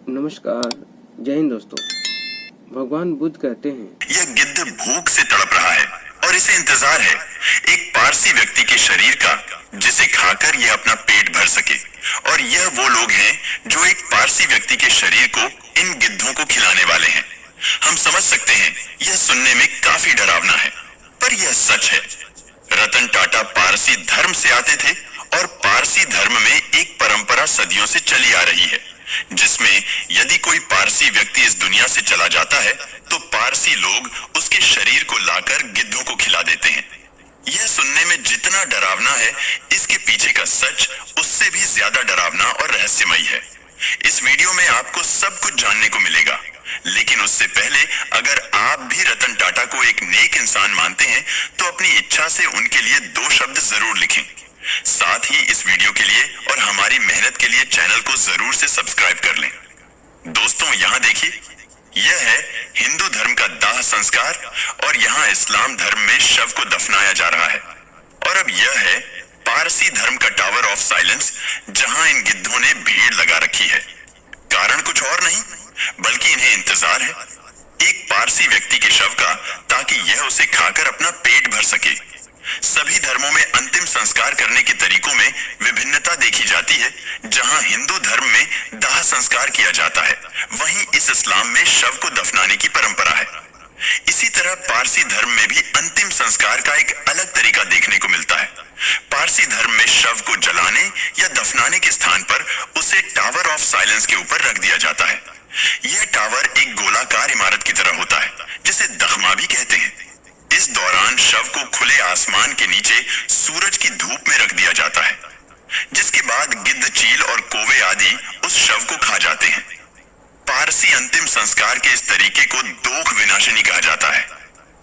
नमस्कार, जय हिंद दोस्तों। भगवान बुद्ध कहते हैं, यह गिद्ध भूख से तड़प रहा है और इसे इंतजार है एक पारसी व्यक्ति के शरीर का जिसे खाकर यह अपना पेट भर सके। और यह वो लोग हैं जो एक पारसी व्यक्ति के शरीर को इन गिद्धों को खिलाने वाले हैं। हम समझ सकते हैं यह सुनने में काफी डरावना है, पर यह सच है। रतन टाटा पारसी धर्म से आते थे और पारसी धर्म में एक परंपरा सदियों से चली आ रही है, जिसमें यदि कोई पारसी व्यक्ति इस दुनिया से चला जाता है तो पारसी लोग उसके शरीर को लाकर गिद्धों को खिला देते हैं। यह सुनने में जितना डरावना है, इसके पीछे का सच उससे भी ज्यादा डरावना और रहस्यमयी है। इस वीडियो में आपको सब कुछ जानने को मिलेगा, लेकिन उससे पहले अगर आप भी रतन टाटा को एक नेक इंसान मानते हैं तो अपनी इच्छा से उनके लिए 2 शब्द जरूर लिखें। साथ ही इस वीडियो के लिए और हमारी मेहनत के लिए चैनल को जरूर से सब्सक्राइब कर लें। दोस्तों, यहाँ देखिए, यह है हिंदू धर्म का दाह संस्कार और यहाँ इस्लाम धर्म में शव को दफनाया जा रहा है। और अब यह है पारसी धर्म का टावर ऑफ साइलेंस, जहाँ इन गिद्धों ने भीड़ लगा रखी है। कारण कुछ और नहीं बल्कि इन्हें इंतजार है एक पारसी व्यक्ति के शव का, ताकि यह उसे खाकर अपना पेट भर सके। सभी धर्मों में अंतिम संस्कार करने के तरीकों में विभिन्नता देखी जाती है। जहां हिंदू धर्म में दाह संस्कार किया जाता है, वहीं इस इस्लाम में शव को दफनाने की परंपरा है। इसी तरह पारसी धर्म में भी अंतिम संस्कार का एक अलग तरीका देखने को मिलता है। पारसी धर्म में शव को जलाने या दफनाने के स्थान पर उसे टावर ऑफ साइलेंस के ऊपर रख दिया जाता है। यह टावर एक गोलाकार इमारत की तरह होता है, जिसे दखमा भी कहते हैं। इस दौरान शव को खुले आसमान के नीचे सूरज की धूप में रख दिया जाता है, जिसके बाद गिद्ध, चील और कौवे आदि उस शव को खा जाते हैं। पारसी अंतिम संस्कार के इस तरीके को दोख विनाशिनी कहा जाता है।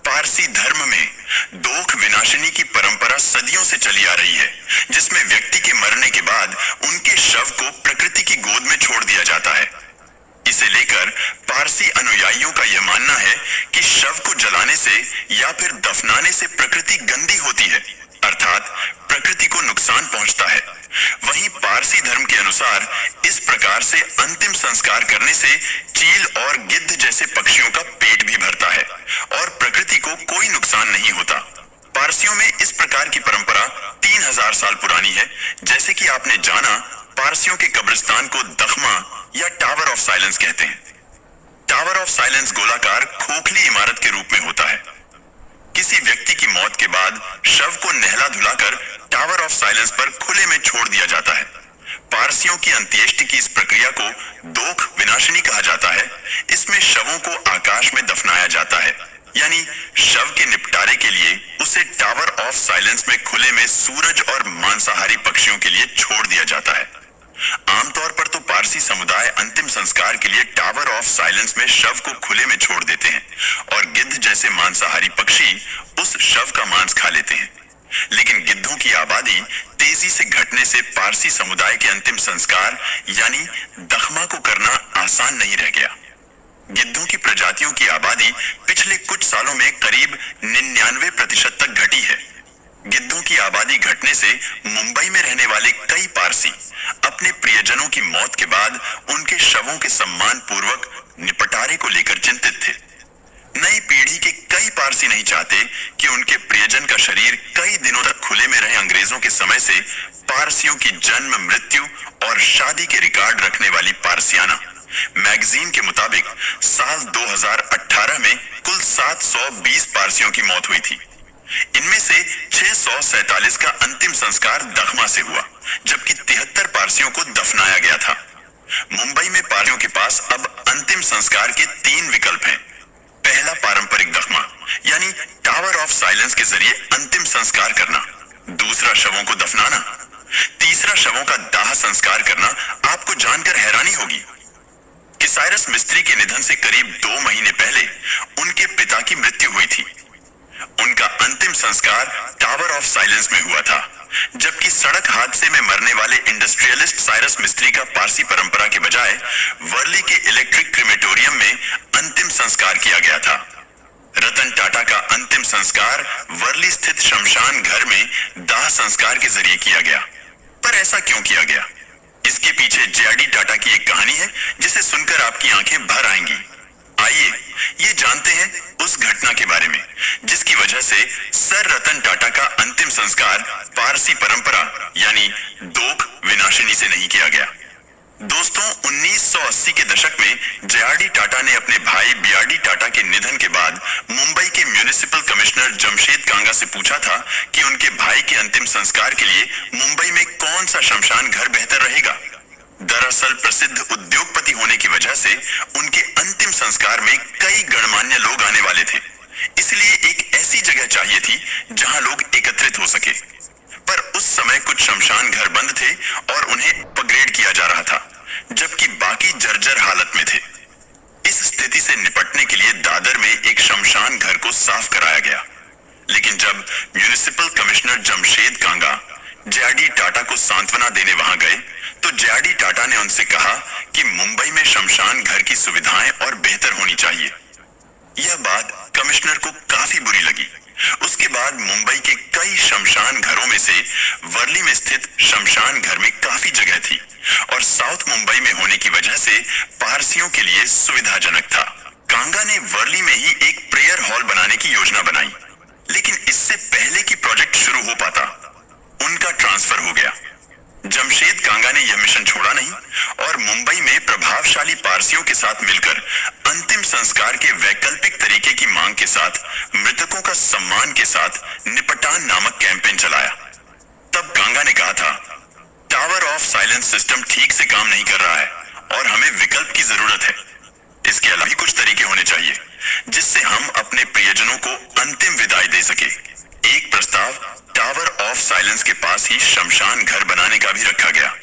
पारसी धर्म में दोख विनाशिनी की परंपरा सदियों से चली आ रही है, जिसमें व्यक्ति के मरने के बाद उनके शव को प्रकृति की गोद में छोड़ दिया जाता है। इसे लेकर पारसी अनुयायियों का यह मानना है कि शव को जलाने से या फिर दफनाने से प्रकृति गंदी होती है, अर्थात प्रकृति को नुकसान पहुंचता है। वहीं पारसी धर्म के अनुसार इस प्रकार से अंतिम संस्कार करने से चील और गिद्ध जैसे पक्षियों का पेट भी भरता है और प्रकृति को कोई नुकसान नहीं होता। पारसियों में इस प्रकार की परंपरा 3000 साल पुरानी है। जैसे कि आपने जाना, पारसियों के कब्रिस्तान को दखमा या टावर ऑफ साइलेंस कहते हैं। टावर ऑफ साइलेंस गोलाकार खोखली इमारत के रूप में होता है। किसी व्यक्ति की मौत के बाद शव को नहला धुलाकर टावर ऑफ साइलेंस पर खुले में छोड़ दिया जाता है। पारसियों की अंत्येष्टि की इस प्रक्रिया को दोख विनाशिनी कहा जाता है। इसमें शवों को आकाश में दफनाया जाता है, यानी शव के निपटारे के लिए उसे टावर ऑफ साइलेंस में खुले में सूरज और मांसाहारी पक्षियों के लिए छोड़ दिया जाता है। आमतौर पर तो पारसी समुदाय अंतिम संस्कार के लिए टावर ऑफ साइलेंस में शव को खुले में छोड़ देते हैं और गिद्ध जैसे मांसाहारी पक्षी उस शव का मांस खा लेते हैं। लेकिन गिद्धों की आबादी तेजी से घटने से पारसी समुदाय के अंतिम संस्कार यानी दखमा को करना आसान नहीं रह गया। गिद्धों की प्रजातियों की आबादी पिछले कुछ सालों में करीब 99% तक घटी है। गिद्धों की आबादी घटने से मुंबई में रहने वाले कई पारसी अपने प्रियजनों की मौत के बाद उनके शवों के सम्मान पूर्वक निपटारे को लेकर चिंतित थे। नई पीढ़ी के कई पारसी नहीं चाहते कि उनके प्रियजन का शरीर कई दिनों तक खुले में रहे। अंग्रेजों के समय से पारसियों की जन्म, मृत्यु और शादी के रिकॉर्ड रखने वाली पारसियाना मैगजीन के मुताबिक साल 2018 में कुल 720 पारसियों की मौत हुई थी। इनमें से 647 का अंतिम संस्कार दखमा से हुआ, जबकि 73 पारसियों को दफनाया गया था। मुंबई में पारसियों के पास अब अंतिम संस्कार के 3 विकल्प हैं। पहला, पारंपरिक दखमा यानी टावर ऑफ साइलेंस के जरिए अंतिम संस्कार करना। दूसरा, शवों को दफनाना। तीसरा, शवों का दाह संस्कार करना। आपको जानकर हैरानी होगी कि साइरस मिस्त्री के निधन से करीब 2 महीने पहले उनके पिता की मृत्यु हुई थी। उनका अंतिम संस्कार टावर ऑफ साइलेंस में हुआ था, जबकि सड़क हादसे में मरने वाले इंडस्ट्रियलिस्ट साइरस मिस्त्री का पारसी परंपरा के बजाय वर्ली के इलेक्ट्रिक क्रिमेटोरियम में अंतिम संस्कार किया गया था। रतन टाटा का अंतिम संस्कार वर्ली स्थित शमशान घर में दाह संस्कार के जरिए किया गया। पर ऐसा क्यों किया गया? इसके पीछे जेआरडी टाटा की एक कहानी है जिसे सुनकर आपकी आंखें भर आएंगी। आइए ये जानते हैं उस घटना के बारे में जिसकी वजह से सर रतन टाटा का अंतिम संस्कार पारसी परंपरा यानी दोक विनाशिनी से नहीं किया गया। दोस्तों, 1980 के दशक में जेआरडी टाटा ने अपने भाई बीआरडी टाटा के निधन के बाद मुंबई के म्युनिसिपल कमिश्नर जमशेद कांगा से पूछा था कि उनके भाई के अंतिम संस्कार के लिए मुंबई में कौन सा शमशान घर बेहतर रहेगा। दरअसल प्रसिद्ध उद्योगपति होने की वजह से उनके अंतिम संस्कार में कई गणमान्य लोग आने वाले थे, इसलिए एक ऐसी जगह चाहिए थी जहां लोग एकत्रित हो सके। पर उस समय कुछ शमशान घर बंद थे और उन्हें अपग्रेड किया जा रहा था, जबकि बाकी जर्जर हालत में थे। इस स्थिति से निपटने के लिए दादर में एक शमशान घर को साफ कराया गया, लेकिन जब म्युनिसिपल कमिश्नर जमशेद कांगा जेआरडी टाटा को सांत्वना देने वहां गए तो जेआरडी टाटा ने उनसे कहा कि मुंबई में शमशान घर की सुविधाएं और बेहतर होनी चाहिए। यह बात कमिश्नर को काफी बुरी लगी। उसके बाद मुंबई के कई शमशान घरों में से वर्ली में स्थित शमशान घर में काफी जगह थी और साउथ मुंबई में होने की वजह से पारसियों के लिए सुविधाजनक था। कांगा ने वर्ली में ही एक प्रेयर हॉल बनाने की योजना बनाई, लेकिन इससे पहले कि प्रोजेक्ट शुरू हो पाता उनका ट्रांसफर हो गया। जमशेद कांगा ने यह मिशन छोड़ा नहीं और मुंबई में प्रभावशाली पारसियों के साथ मिलकर अंतिम संस्कार के वैकल्पिक तरीके की मांग के साथ मृतकों का सम्मान के साथ निपटान नामक कैंपेन चलाया। तब कांगा ने कहा था, टावर ऑफ साइलेंस सिस्टम ठीक से काम नहीं कर रहा है और हमें विकल्प की जरूरत है। इसके अलावा भी कुछ तरीके होने चाहिए जिससे हम अपने प्रियजनों को अंतिम विदाई दे सके। एक प्रस्ताव टावर ऑफ साइलेंस के पास ही शमशान घर बनाने का भी रखा गया,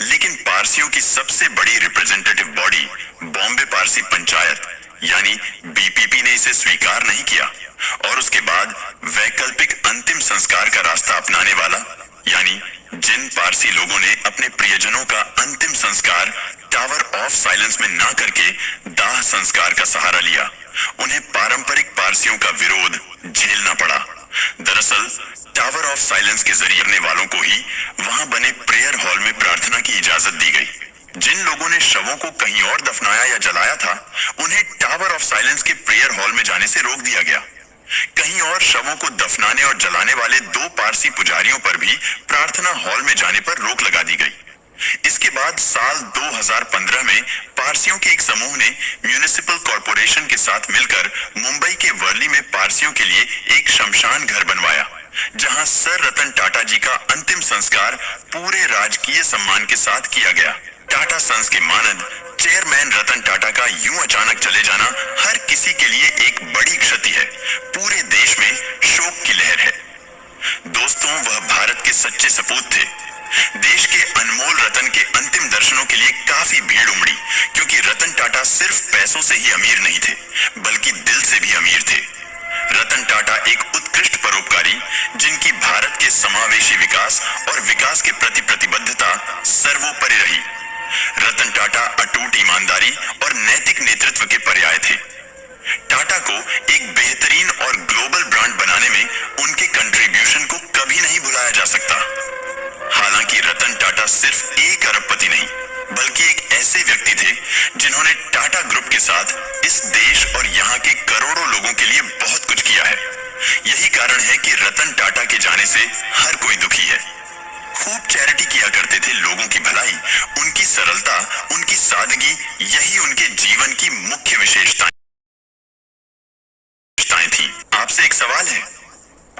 लेकिन पारसियों की सबसे बड़ी रिप्रेजेंटेटिव बॉडी बॉम्बे पारसी पंचायत यानी बीपीपी ने इसे स्वीकार नहीं किया और उसके बाद वैकल्पिक अंतिम संस्कार का रास्ता अपनाने वाला यानी जिन पारसी लोगों ने अपने प्रियजनों का अंतिम संस्कार टावर ऑफ साइलेंस में ना करके दाह संस्कार का सहारा लिया, उन्हें पारंपरिक पारसियों का विरोध झेलना पड़ा। दरअसल टावर ऑफ साइलेंस के जरिए करने वालों को ही वहां बने प्रेयर हॉल में प्रार्थना की इजाजत दी गई। जिन लोगों ने शवों को कहीं और दफनाया या जलाया था, उन्हें टावर ऑफ साइलेंस के प्रेयर हॉल में जाने से रोक दिया गया। कहीं और शवों को दफनाने और जलाने वाले 2 पारसी पुजारियों पर भी प्रार्थना हॉल में जाने पर रोक लगा दी गई। इसके बाद साल 2015 में पारसियों के एक समूह ने म्युनिसिपल कॉर्पोरेशन के साथ मिलकर मुंबई के वर्ली में पारसियों के लिए एक शमशान घर बनवाया, जहां सर रतन टाटा जी का अंतिम संस्कार पूरे राजकीय सम्मान के साथ किया गया। टाटा सन्स के मानद चेयरमैन रतन टाटा का यूं अचानक चले जाना हर किसी के लिए एक बड़ी क्षति है। पूरे देश में शोक की लहर है। दोस्तों, वह भारत के सच्चे सपूत थे। देश के अनमोल रतन के अंतिम दर्शनों के लिए काफी भीड़ उमड़ी, क्योंकि रतन टाटा सिर्फ पैसों से ही अमीर नहीं थे, बल्कि दिल से भी अमीर थे। रतन टाटा एक उत्कृष्ट परोपकारी, जिनकी भारत के समावेशी विकास और विकास के प्रति प्रतिबद्धता सर्वोपरि रही। रतन टाटा अटूट ईमानदारी और नैतिक नेतृत्व के पर्याय थे। टाटा को एक बेहतरीन और ग्लोबल ब्रांड बनाने में उनके कंट्रीब्यूशन को कभी नहीं भुलाया जा सकता। हालांकि रतन टाटा सिर्फ एक अरबपति नहीं, बल्कि एक ऐसे व्यक्ति थे जिन्होंने टाटा ग्रुप के साथ इस देश और यहाँ के करोड़ों लोगों के लिए बहुत कुछ किया है। यही कारण है कि रतन टाटा के जाने से हर कोई दुखी है। खूब चैरिटी किया करते थे लोगों की भलाई, उनकी सरलता, उनकी सादगी, यही उनके जीवन की मुख्य विशेषताएं थी। आपसे एक सवाल है,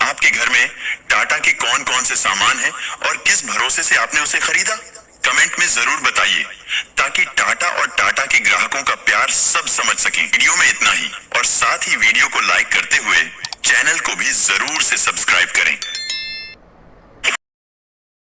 आपके घर में टाटा के कौन कौन से सामान हैं और किस भरोसे से आपने उसे खरीदा? कमेंट में जरूर बताइए, ताकि टाटा और टाटा के ग्राहकों का प्यार सब समझ सकें। वीडियो में इतना ही, और साथ ही वीडियो को लाइक करते हुए चैनल को भी जरूर से सब्सक्राइब करें।